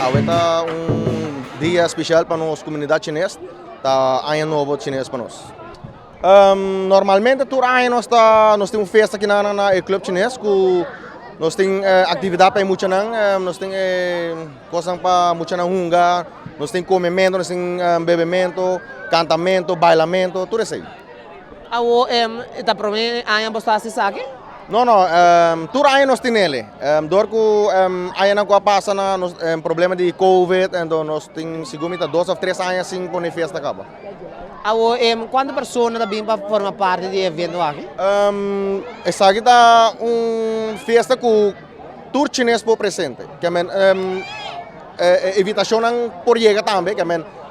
ahorita un día especial para nuestra comunidad chinesa, tá Año Novo chinês para nós. Normalmente, todo ano nós temos uma festa aqui na clube chinês, que nós temos atividade para muita nós temos coisas para muita hunga, nós temos comimento, nós temos bebimento, cantamento, bailamento, tudo isso aí. Awo ita prome ayan bosta si sake? Não, todo ano nós temos ele. Dor que aí não passa na problema de Covid, então nós temos seguramente 2 ou 3 anos sem pôr festa acaba. Awo quando persona também para formar parte de evento aqui? Essa aqui tá festa que todo chinês por presente. Que invitação não por chegar também, que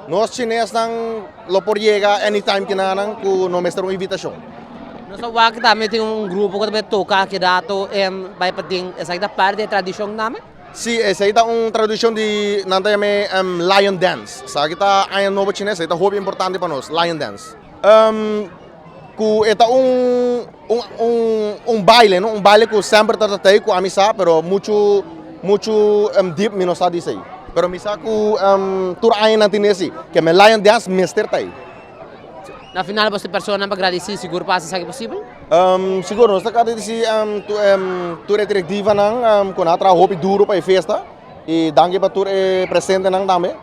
nós chineses não por chegar anytime que não mestre uma invitação. Nós aqui também tem grupo que também toca aqui dato vai para tem essa aqui da parte da tradição também? Sim, essa aí tá tradição de não tem Lion Dance. Essa aqui tá Año Novo chinês, é hobby importante para nós, Lion Dance. Que é baile, não? Baile que sempre tá aí com a missa, pero muito deep me não sabe disso aí. Pero missa que tur año não tem esse, que é Lion Dance mestre tá aí. Na final você persona para agradecer seguro passa isso aqui possível? Seguro, nós estamos dizendo tu é diretiva com a hobby duro para a festa e danke para tu presente também.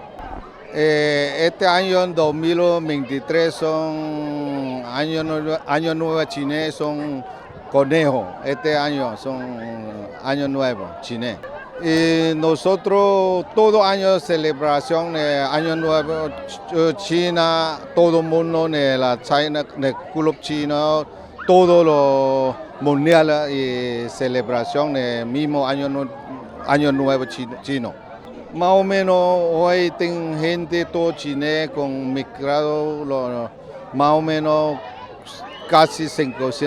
Este año 2023 son año nuevo chinés, son conejo. Este año son año nuevo chinés. Y nosotros todo año celebración de año nuevo China, todo el mundo de la China, del club chino, todo lo mundial y celebración del mismo año nuevo chino. Más o menos hoy tengo gente todo chinés con mezclado, más o menos casi 500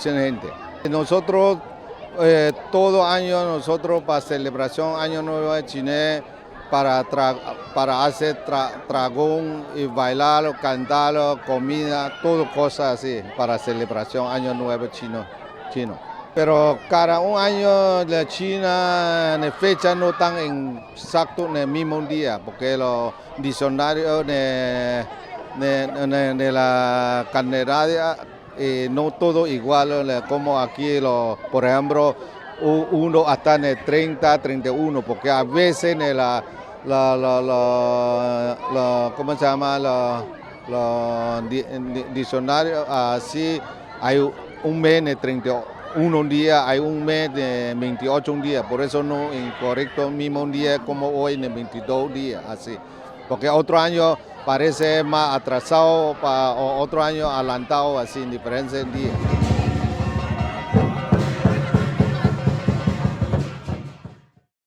gente. Nosotros todo año nosotros para celebración año nuevo chinés para hacer dragón y bailar, cantar, comida, todo cosas así para celebración año nuevo chino. Pero cada un año de China en fecha no están exacto en el mismo día porque los diccionarios de la Candelaria no todo igual como aquí, por ejemplo, uno hasta en el 30, 31, porque a veces en ¿cómo se llama? Diccionario así hay un mes de 31 días, hay un mes de 28 días, por eso no es incorrecto el mismo día como hoy en 22 días, así, porque otro año parece más atrasado, para otro año adelantado, así, en diferentes días.